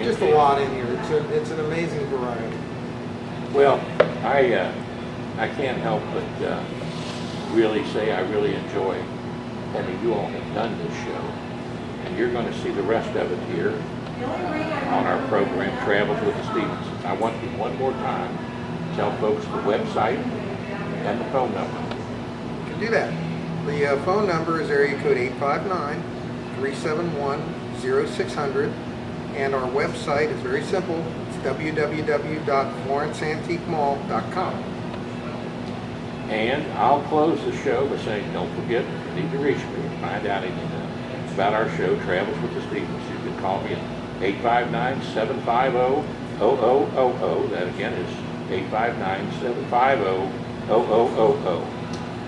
just a lot in here. It's an amazing variety. Well, I can't help but really say I really enjoy having you all have done this show. And you're going to see the rest of it here on our program, Travels with the Stevensons. I want you one more time to tell folks the website and the phone number. You can do that. The phone number is area code 859-371-0600. And our website is very simple. It's www.florenceantiquemall.com. And I'll close the show by saying, don't forget, if you need to reach me and find out anything about our show, Travels with the Stevens, you can call me at 859-750-0000. That again is 859-750-0000.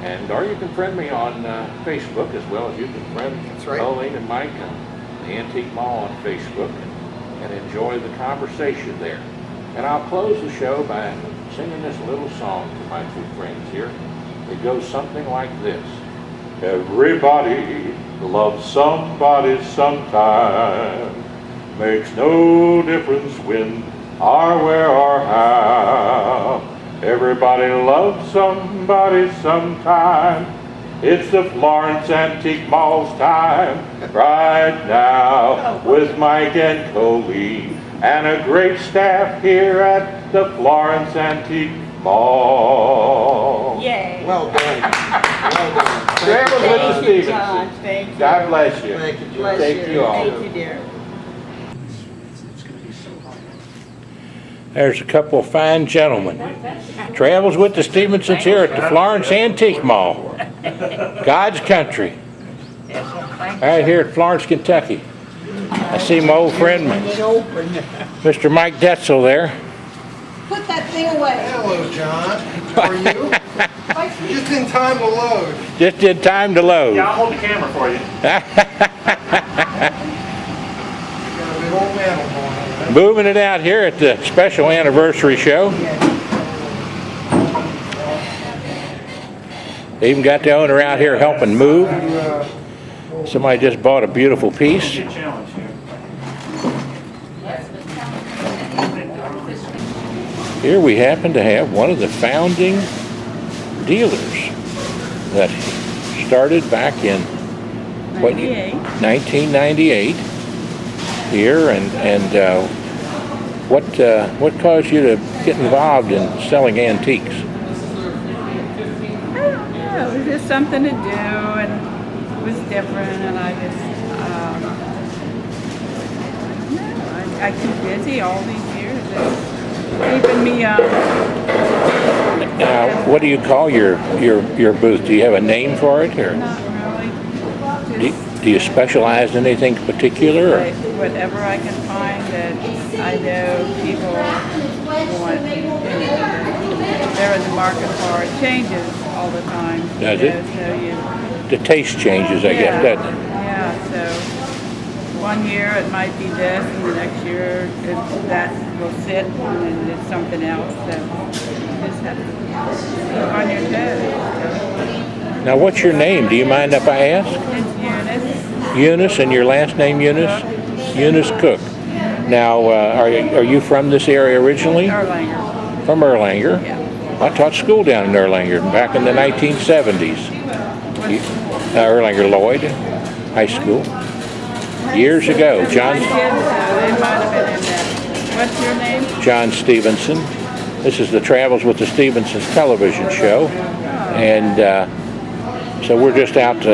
And or you can friend me on Facebook as well as you can friend Colleen and Mike and the Antique Mall on Facebook and enjoy the conversation there. And I'll close the show by singing this little song to my two friends here. It goes something like this. Everybody loves somebody sometime. Makes no difference when or where or how. Everybody loves somebody sometime. It's the Florence Antique Mall's time right now with Mike and Colleen and a great staff here at the Florence Antique Mall. Yay. Well done. Well done. Travels with the Thank you, Stevensons. John. Thank you. God bless you. Thank you, John. Bless Thank you all. Thank you, dear. There's a couple of fine gentlemen. Travels with the Stevensons here at the Florence Antique Mall. God's country. Right here at Florence, Kentucky. I see my old friend, Mr. Mike Detzel there. Put that thing away. Hello, John. How are you? Just in time to load. Just in time to load. Yeah, I'll hold the camera for you. Got a big old mantle going on. Moving it out here at the special anniversary show. They even got the owner out here helping move. Somebody just bought a beautiful piece. Good challenge here. Here we happen to have one of the founding dealers that started back in 1998 here, and what caused you to get involved in selling antiques? I don't know. It was just something to do, and it was different, and I just, I keep busy all these years. It's keeping me, Now, what do you call your booth? Do you have a name for it, or not really. do you specialize in anything particular? Or? Whatever I can find that I know people want, they're in the market for. It changes all the time. Does it? So you, The taste changes, I guess, doesn't it? Yeah, so one year it might be this, and the next year that will sit, and then it's something else. So you just have to keep on your toes. Now, what's your name? Do you mind if I ask? It's Eunice. Eunice, and your last name Eunice? Eunice Cook. Now, are you from this area originally? Erlanger. From Erlanger? Yeah. I taught school down in Erlanger back in the 1970s. Erlanger Lloyd High School. Years ago. John. My kids, they might have been in there. What's your name? John Stevenson. This is the Travels with the Stevensons television show. And so we're just out,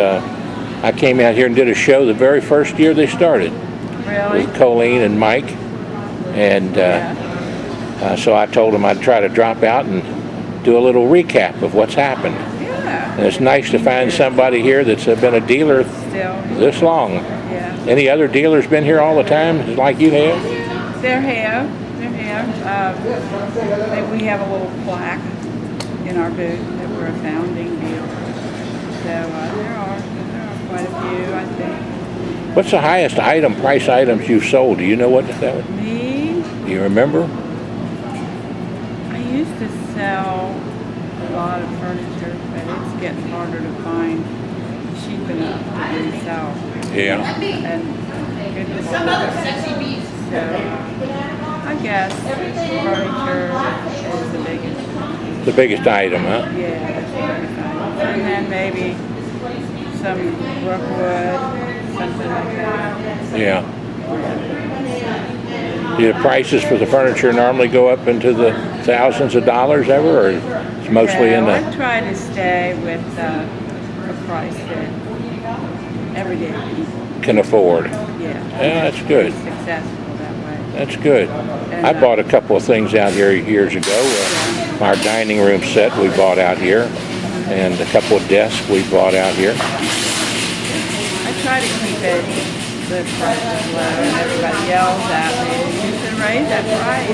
I came out here and did a show the very first year they started. Really? With Colleen and Mike. And so I told them I'd try to drop out and do a little recap of what's happened. Yeah. And it's nice to find somebody here that's been a dealer Still. this long. Yeah. Any other dealers been here all the time, like you have? There have. We have a little plaque in our booth that we're a founding dealer. So there are quite a few, I think. What's the highest price items you've sold? Do you know what that would? Me, Do you remember? I used to sell a lot of furniture, but it's getting harder to find cheap enough to resell. Yeah. And good quality. So Yes, furniture is the biggest. The biggest item, huh? Yeah, that's the biggest item. And then maybe some rookwood, something like that. Yeah. Do the prices for the furniture normally go up into the thousands of dollars ever, or it's mostly in I the... try to stay with a price that everyday people, can afford? yeah. Yeah, that's good. Successful that way. That's good. And, I bought a couple of things out here years ago. Our dining room set we bought out here, and a couple of desks we bought out here. I try to keep the prices low, and everybody yells at me, you should raise that price.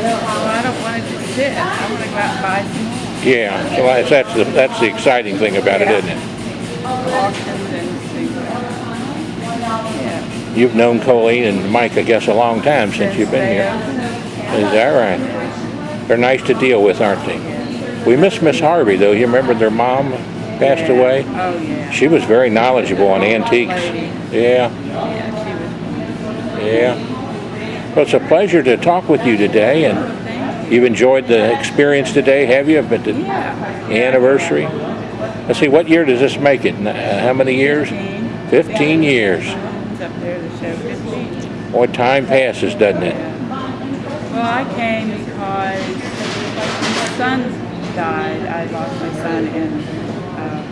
Well, I don't want it to sit, I want to go out and buy some more. Yeah, so that's the exciting thing about it, isn't it? Auctions and things like that. Yeah. You've known Colleen and Mike, I guess, a long time since you've been here. Is that right? They're nice to deal with, aren't they? We miss Miss Harvey, though. You remember their mom passed away? Oh, yeah. She was very knowledgeable on antiques. Yeah, Yeah, she was. yeah. Well, it's a pleasure to talk with you today, and Thank you've enjoyed the experience today, have you? But the you. Yeah. anniversary. Let's see, what year does this make it? How many years? 15. 15 years. It's up there to show 15. Boy, time passes, doesn't it? Well, I came because my son died. I lost my son in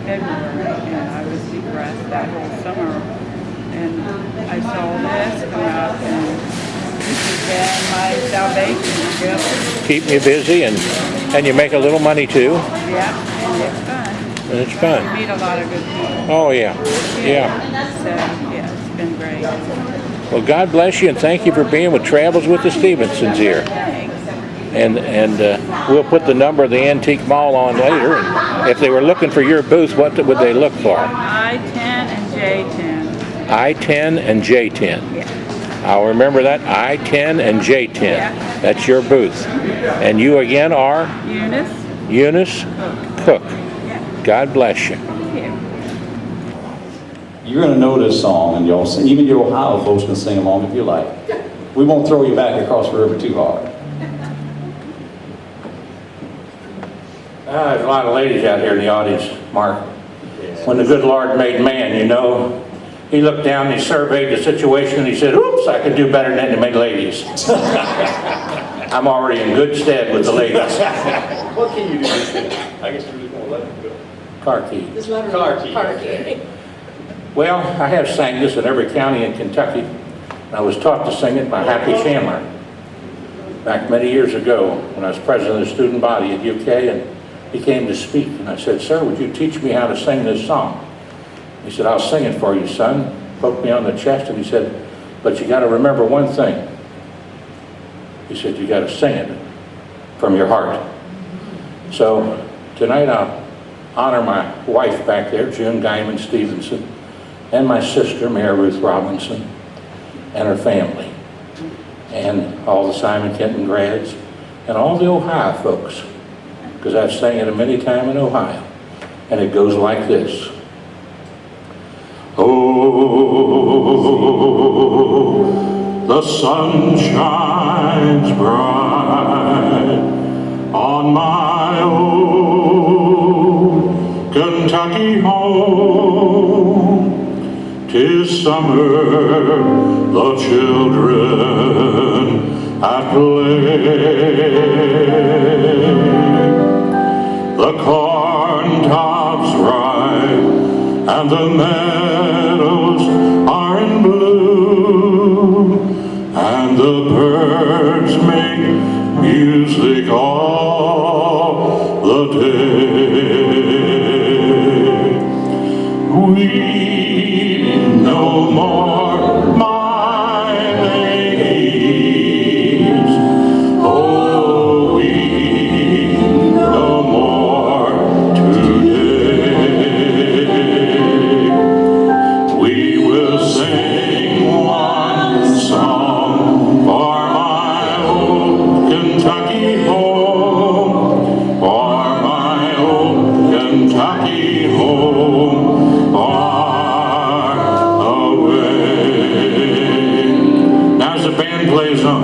February, and I was depressed that whole summer. And I saw this come up, and this has been my salvation, really. Keep me busy, and you make a little money too, Yeah, and it's fun. and it's You fun. meet a lot of good people. Oh yeah, yeah. So, yeah, it's been great. Well, God bless you, and thank you for being with Travels with the Stevensons here. Thanks. And we'll put the number of the Antique Mall on later. And if they were looking for your booth, what would they look for? I-10 and J10. I-10 and J10. Yeah. I'll remember that, I-10 and J10. Yeah. That's your booth. And you again are Eunice? Eunice Cook. Yeah. God bless you. Thank you. You're going to know this song, and y'all sing. Even your Ohio folks can sing along if you like. We won't throw you back across the river too hard. There's a lot of ladies out here in the audience, Mark. When the good Lord made man, you know, he looked down, he surveyed the situation, and he said, oops, I could do better than to make ladies. I'm already in good stead with the ladies. What can you do this thing? I guess we're just gonna let it go. Car key. Just let her Car key. Well, I have sang this in every county in Kentucky. And I was taught to sing it by Happy Chandler back many years ago when I was president of the student body at UK, and he came to speak. And I said, sir, would you teach me how to sing this song? He said, I'll sing it for you, son. Poked me on the chest, and he said, but you got to remember one thing. He said, you got to sing it from your heart. So tonight I'll honor my wife back there, June Guyman Stevenson, and my sister, Mary Ruth Robinson, and her family, and all the Simon Kenton grads, and all the Ohio folks, because I've sang it many times in Ohio. And it goes like this. Oh, the sun shines bright on my old Kentucky home. 'Tis summer, the children at play. The corn tops ripe and the meadows are in bloom, and the birds make music all the day. Weep no more, my ladies. Oh, weep no more today. We will sing one song for my old Kentucky home, for my old Kentucky home, far away. Now as the band plays on,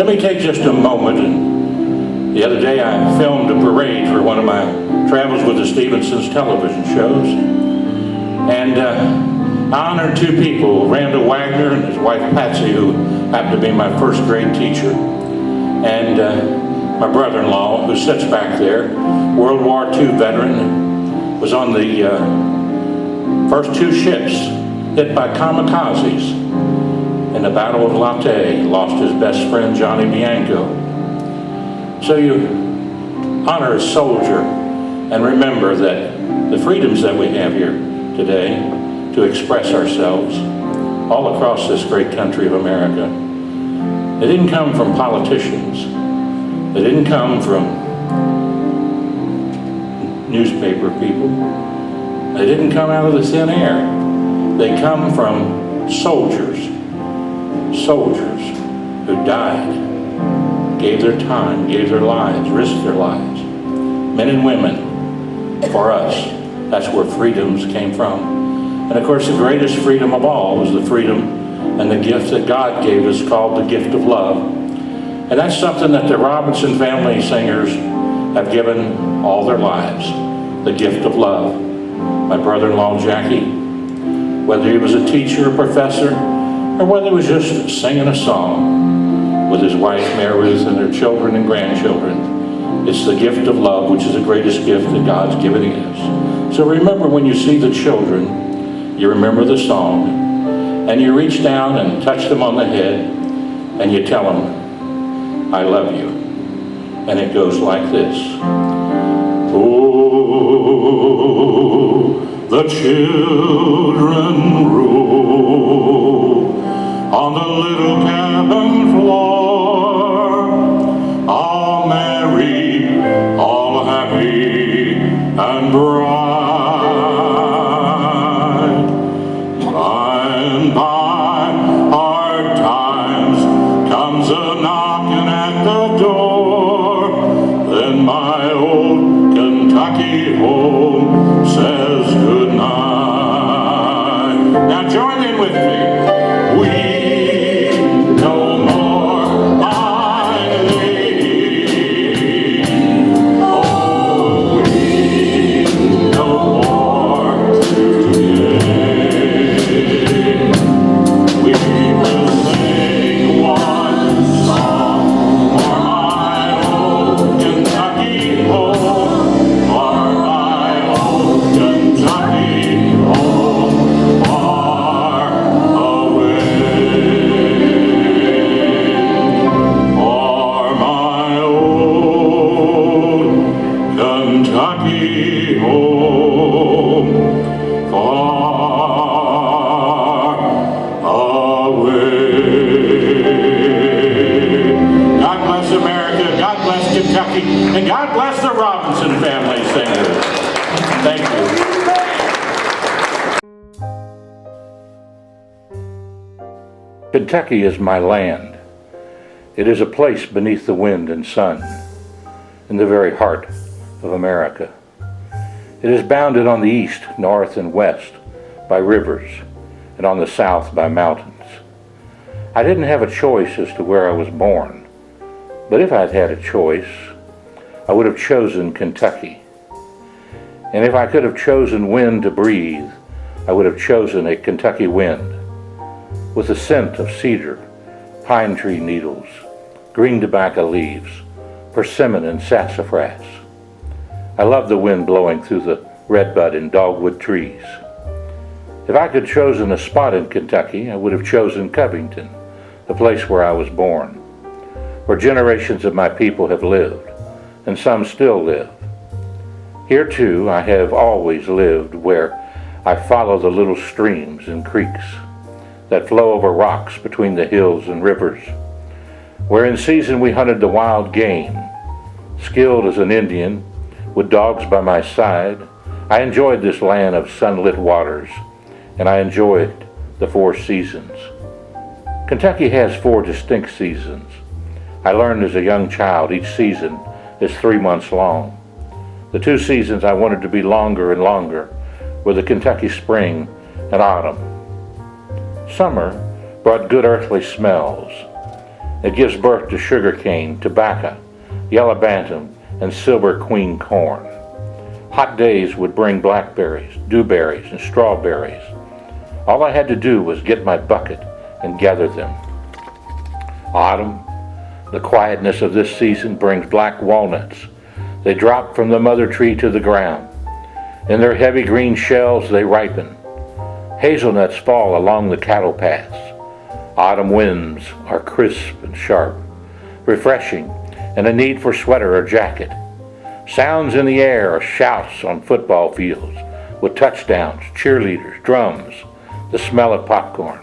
me take just a moment. And the other day I filmed a parade for one of my Travels with the Stevensons television shows. And I honored two people, Randall Wagner and his wife Patsy, who happened to be my first grade teacher. And my brother-in-law, who sits back there, World War II veteran, was on the first two ships hit by kamikazes in the Battle of Leyte, lost his best friend Johnny Bianco. So you honor a soldier and remember that the freedoms that we have here today to express ourselves all across this great country of America, they didn't come from politicians. They didn't come from newspaper people. They didn't come out of the thin air. They come from soldiers who died, gave their time, gave their lives, risked their lives. Men and women, for us, that's where freedoms came from. And of course, the greatest freedom of all was the freedom and the gift that God gave us called the gift of love. And that's something that the Robinson family singers have given all their lives, the gift of love. My brother-in-law, Jackie, whether he was a teacher, a professor, or whether he was just singing a song with his wife, Mary Ruth, and their children and grandchildren, it's the gift of love, which is the greatest gift that God's given us. So remember, when you see the children, you remember the song, and you reach down and touch them on the head, and you tell them, I love you. And it goes like this. Oh, the children roll on the little cabin floor, all merry, all happy and bright. By and by, hard times comes a knocking at the door. Then my old Kentucky home says goodnight. Now join in with me. We no more my lady. Oh, we no more today. We will sing one song for my old Kentucky home, for my old Kentucky home, far away. For my old Kentucky home, far away. God bless America, God bless Kentucky, and God bless the Robinson family singers. Thank you. Kentucky is my land. It is a place beneath the wind and sun, in the very heart of America. It is bounded on the east, north, and west by rivers, and on the south by mountains. I didn't have a choice as to where I was born, but if I'd had a choice, I would have chosen Kentucky. And if I could have chosen wind to breathe, I would have chosen a Kentucky wind, with the scent of cedar, pine tree needles, green tobacco leaves, persimmon and sassafras. I love the wind blowing through the redbud and dogwood trees. If I could have chosen a spot in Kentucky, I would have chosen Covington, the place where I was born, where generations of my people have lived, and some still live. Here too, I have always lived where I follow the little streams and creeks that flow over rocks between the hills and rivers, where in season we hunted the wild game. Skilled as an Indian, with dogs by my side, I enjoyed this land of sunlit waters, and I enjoyed the 4 seasons. Kentucky has 4 distinct seasons. I learned as a young child each season is 3 months long. The 2 seasons I wanted to be longer and longer were the Kentucky spring and autumn. Summer brought good earthly smells. It gives birth to sugarcane, tobacco, yellow bantam, and silver queen corn. Hot days would bring blackberries, dewberries, and strawberries. All I had to do was get my bucket and gather them. Autumn, the quietness of this season, brings black walnuts. They drop from the mother tree to the ground. In their heavy green shells they ripen. Hazelnuts fall along the cattle paths. Autumn winds are crisp and sharp, refreshing, and a need for sweater or jacket. Sounds in the air are shouts on football fields, with touchdowns, cheerleaders, drums, the smell of popcorn.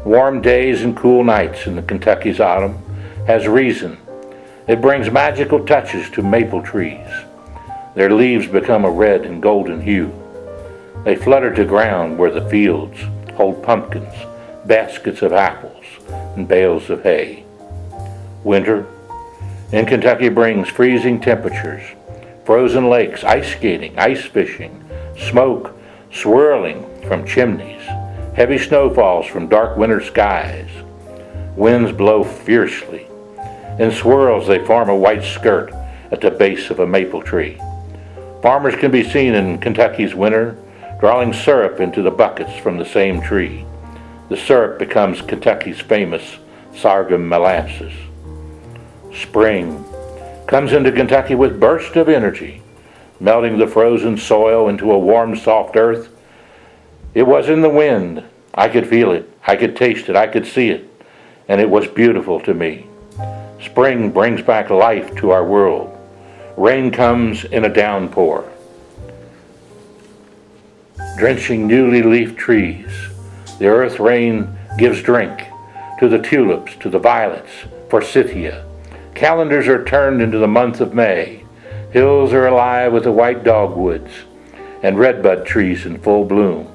Warm days and cool nights in the Kentucky's autumn has reason. It brings magical touches to maple trees. Their leaves become a red and golden hue. They flutter to ground where the fields hold pumpkins, baskets of apples, and bales of hay. Winter in Kentucky brings freezing temperatures, frozen lakes, ice skating, ice fishing, smoke swirling from chimneys, heavy snowfalls from dark winter skies. Winds blow fiercely. In swirls they form a white skirt at the base of a maple tree. Farmers can be seen in Kentucky's winter drawing syrup into the buckets from the same tree. The syrup becomes Kentucky's famous sorghum molasses. Spring comes into Kentucky with bursts of energy, melting the frozen soil into a warm, soft earth. It was in the wind. I could feel it. I could taste it. I could see it. And it was beautiful to me. Spring brings back life to our world. Rain comes in a downpour, drenching newly leafed trees. The earth rain gives drink to the tulips, to the violets, forsythia. Calendars are turned into the month of May. Hills are alive with the white dogwoods and redbud trees in full bloom.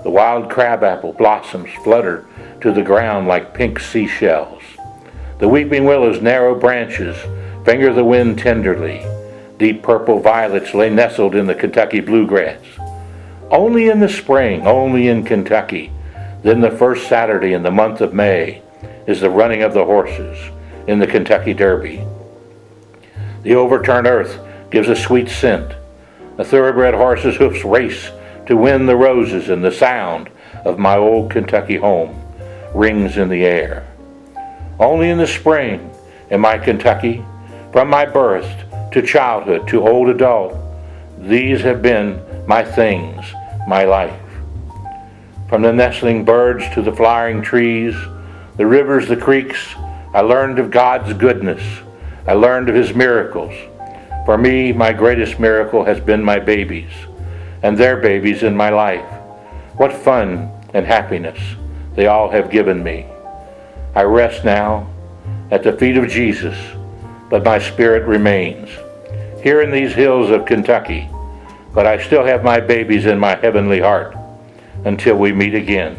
The wild crabapple blossoms flutter to the ground like pink seashells. The weeping willow's narrow branches finger the wind tenderly. Deep purple violets lay nestled in the Kentucky bluegrass. Only in the spring, only in Kentucky, then the first Saturday in the month of May, is the running of the horses in the Kentucky Derby. The overturned earth gives a sweet scent. A thoroughbred horse's hoofs race to win the roses, and the sound of my old Kentucky home rings in the air. Only in the spring in my Kentucky, from my birth to childhood to old adult, these have been my things, my life. From the nestling birds to the flowering trees, the rivers, the creeks, I learned of God's goodness. I learned of His miracles. For me, my greatest miracle has been my babies and their babies in my life. What fun and happiness they all have given me. I rest now at the feet of Jesus, but my spirit remains here in these hills of Kentucky. But I still have my babies in my heavenly heart until we meet again.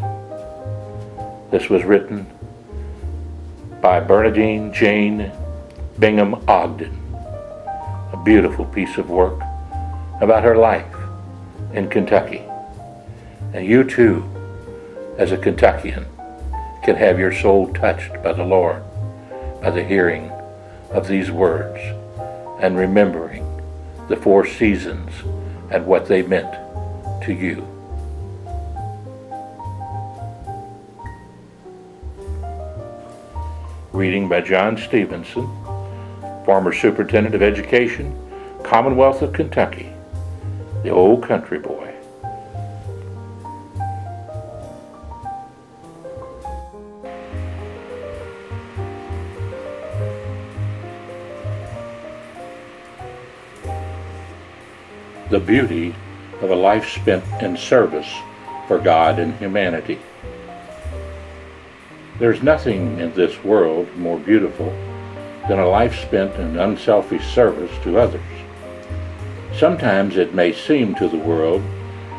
This was written by Bernadine Jane Bingham Ogden. A beautiful piece of work about her life in Kentucky. And you too, as a Kentuckian, can have your soul touched by the Lord, by the hearing of these words and remembering the 4 seasons and what they meant to you. Reading by John Stevenson, former Superintendent of Education, Commonwealth of Kentucky, the old country boy. The beauty of a life spent in service for God and humanity. There's nothing in this world more beautiful than a life spent in unselfish service to others. Sometimes it may seem to the world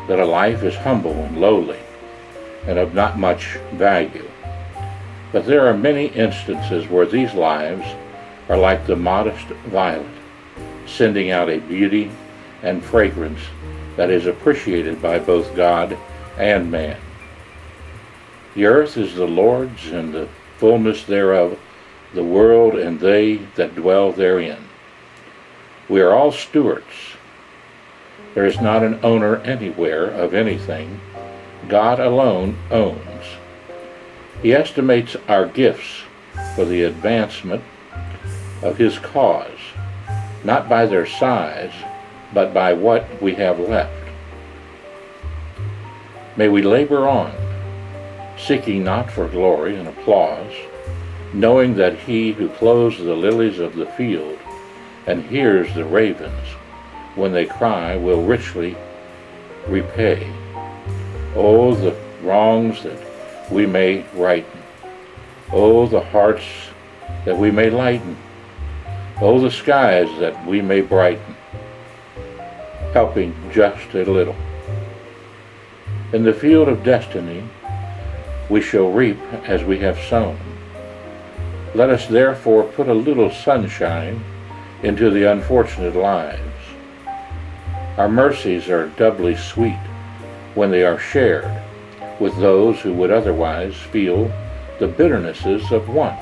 that a life is humble and lowly and of not much value. But there are many instances where these lives are like the modest violet, sending out a beauty and fragrance that is appreciated by both God and man. The earth is the Lord's and the fullness thereof, the world and they that dwell therein. We are all stewards. There is not an owner anywhere of anything. God alone owns. He estimates our gifts for the advancement of His cause, not by their size, but by what we have left. May we labor on, seeking not for glory and applause, knowing that He who clothes the lilies of the field and hears the ravens when they cry will richly repay. Oh, the wrongs that we may righten. Oh, the hearts that we may lighten. Oh, the skies that we may brighten, helping just a little. In the field of destiny, we shall reap as we have sown. Let us therefore put a little sunshine into the unfortunate lives. Our mercies are doubly sweet when they are shared with those who would otherwise feel the bitternesses of want.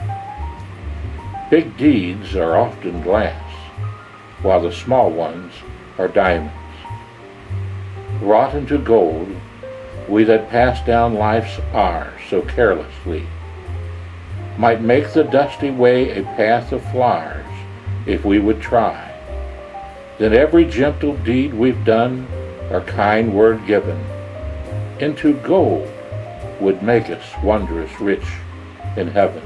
Big deeds are often glass, while the small ones are diamonds. Wrought into gold, we that pass down life's hour so carelessly might make the dusty way a path of flowers if we would try. Then every gentle deed we've done or kind word given into gold would make us wondrous rich in heaven.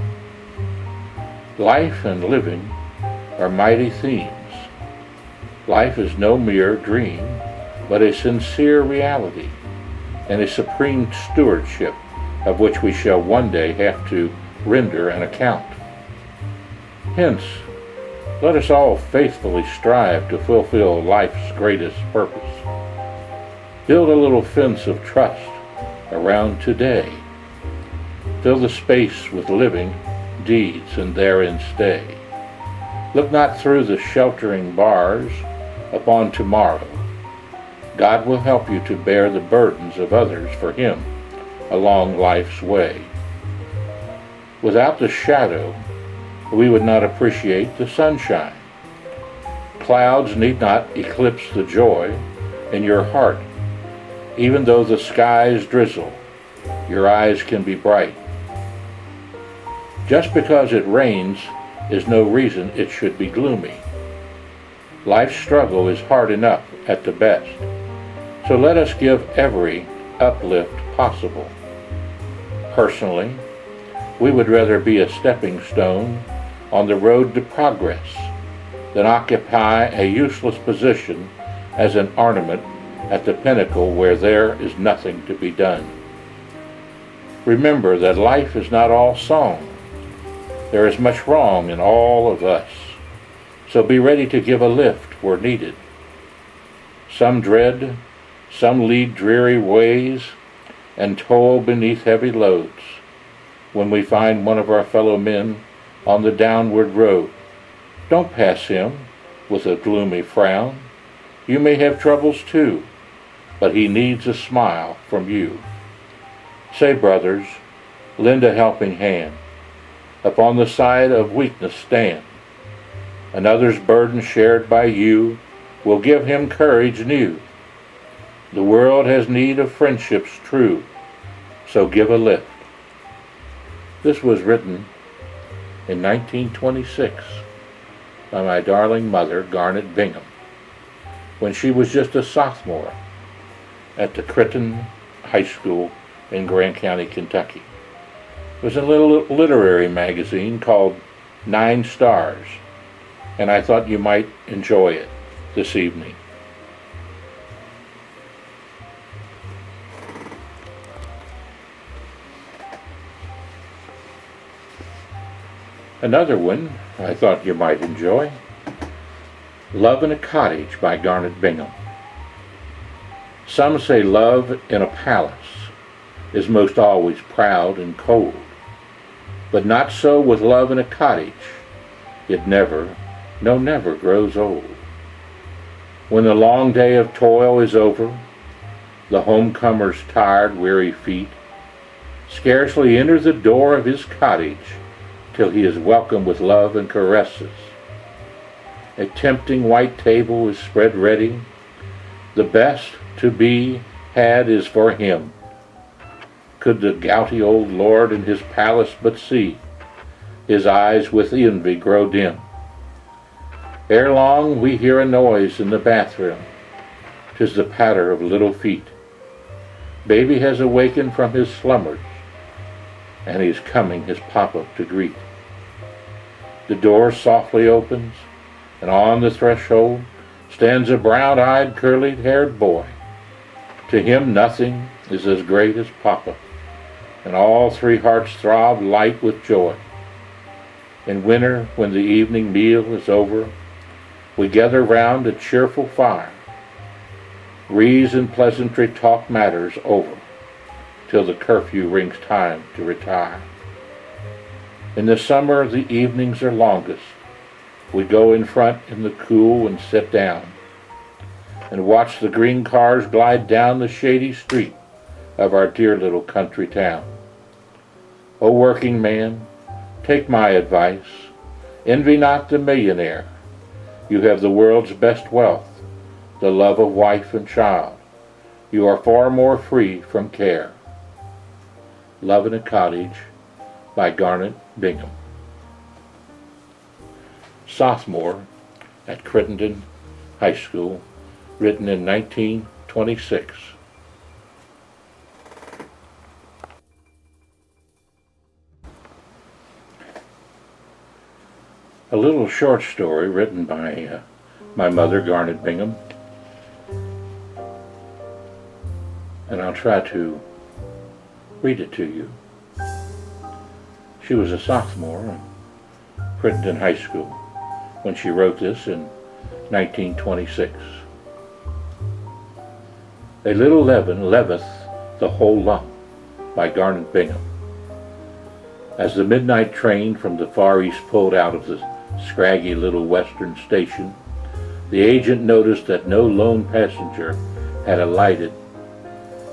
Life and living are mighty themes. Life is no mere dream, but a sincere reality and a supreme stewardship of which we shall one day have to render an account. Hence, let us all faithfully strive to fulfill life's greatest purpose. Build a little fence of trust around today. Fill the space with living deeds and therein stay. Look not through the sheltering bars upon tomorrow. God will help you to bear the burdens of others for Him along life's way. Without the shadow, we would not appreciate the sunshine. Clouds need not eclipse the joy in your heart. Even though the skies drizzle, your eyes can be bright. Just because it rains is no reason it should be gloomy. Life's struggle is hard enough at the best, so let us give every uplift possible. Personally, we would rather be a stepping stone on the road to progress than occupy a useless position as an ornament at the pinnacle where there is nothing to be done. Remember that life is not all song. There is much wrong in all of us, so be ready to give a lift where needed. Some dread, some lead dreary ways, and toil beneath heavy loads. When we find one of our fellow men on the downward road, don't pass him with a gloomy frown. You may have troubles too, but he needs a smile from you. Say, brothers, lend a helping hand. Upon the side of weakness stand. Another's burden shared by you will give him courage new. The world has need of friendships true, so give a lift. This was written in 1926 by my darling mother, Garnet Bingham, when she was just a sophomore at the Critton High School in Grant County, Kentucky. It was a little literary magazine called 9 Stars, and I thought you might enjoy it this evening. Another one I thought you might enjoy, Love in a Cottage by Garnet Bingham. Some say love in a palace is most always proud and cold, but not so with love in a cottage. It never, no never grows old. When the long day of toil is over, the homecomer's tired, weary feet scarcely enter the door of his cottage till he is welcomed with love and caresses. A tempting white table is spread ready. The best to be had is for him. Could the gouty old lord in his palace but see, his eyes with envy grow dim. Ere long we hear a noise in the bathroom. 'Tis the patter of little feet. Baby has awakened from his slumbers, and he's coming his papa to greet. The door softly opens, and on the threshold stands a brown-eyed, curly-haired boy. To him nothing is as great as papa, and all three hearts throb light with joy. In winter, when the evening meal is over, we gather round a cheerful fire. Rees and pleasantry talk matters over, till the curfew rings time to retire. In the summer, the evenings are longest. We go in front in the cool and sit down, and watch the green cars glide down the shady street of our dear little country town. O working man, take my advice. Envy not the millionaire. You have the world's best wealth, the love of wife and child. You are far more free from care. Love in a Cottage by Garnet Bingham. Sophomore at Crittenden High School, written in 1926. A little short story written by my mother, Garnet Bingham, and I'll try to read it to you. She was a sophomore at Crittenden High School when she wrote this in 1926. A little leaven leaveth the whole lump by Garnet Bingham. As the midnight train from the Far East pulled out of the scraggy little western station, the agent noticed that no lone passenger had alighted.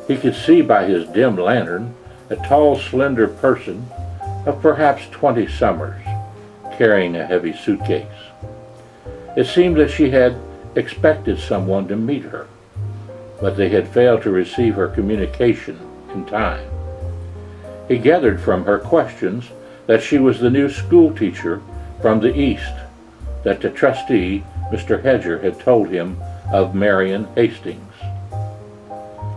He could see by his dim lantern a tall, slender person of perhaps 20 summers, carrying a heavy suitcase. It seemed that she had expected someone to meet her, but they had failed to receive her communication in time. He gathered from her questions that she was the new school teacher from the East, that the trustee, Mr. Hedger, had told him of Marion Hastings.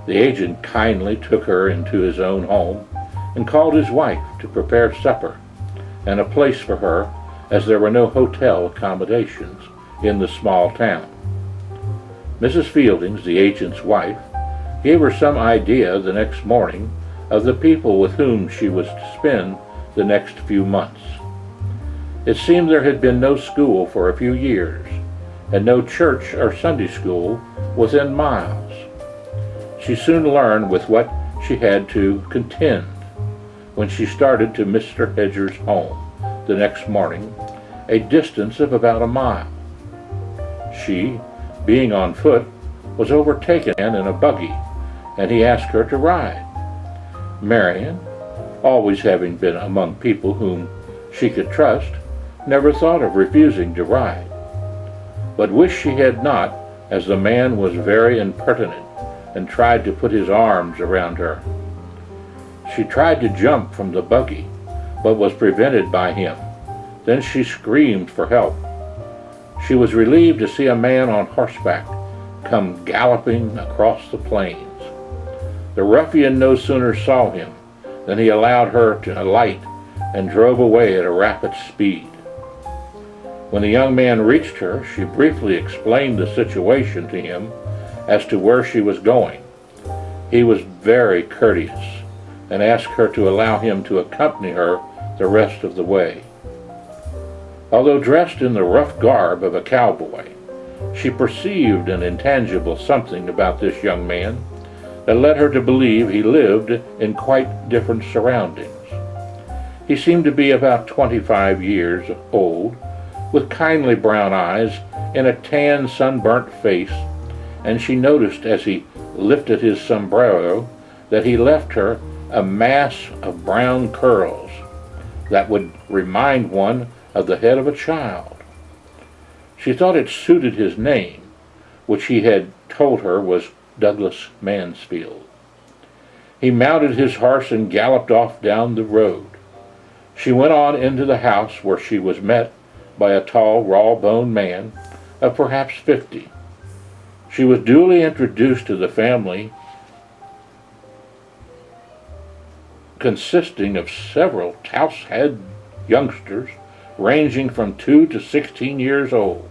The agent kindly took her into his own home and called his wife to prepare supper and a place for her, as there were no hotel accommodations in the small town. Mrs. Fieldings, the agent's wife, gave her some idea the next morning of the people with whom she was to spend the next few months. It seemed there had been no school for a few years, and no church or Sunday school within miles. She soon learned with what she had to contend when she started to Mr. Hedger's home the next morning, a distance of about a mile. She, being on foot, was overtaken in a buggy, and he asked her to ride. Marion, always having been among people whom she could trust, never thought of refusing to ride, but wished she had not, as the man was very impertinent and tried to put his arms around her. She tried to jump from the buggy, but was prevented by him. Then she screamed for help. She was relieved to see a man on horseback come galloping across the plains. The ruffian no sooner saw him than he allowed her to alight and drove away at a rapid speed. When the young man reached her, she briefly explained the situation to him as to where she was going. He was very courteous and asked her to allow him to accompany her the rest of the way. Although dressed in the rough garb of a cowboy, she perceived an intangible something about this young man that led her to believe he lived in quite different surroundings. He seemed to be about 25 years old, with kindly brown eyes and a tan, sunburnt face, and she noticed as he lifted his sombrero that he left her a mass of brown curls. that would remind one of the head of a child. She thought it suited his name, which he had told her was Douglas Mansfield. He mounted his horse and galloped off down the road. She went on into the house, where she was met by a tall, raw-boned man of perhaps 50. She was duly introduced to the family, consisting of several touse-head youngsters ranging from 2 to 16 years old.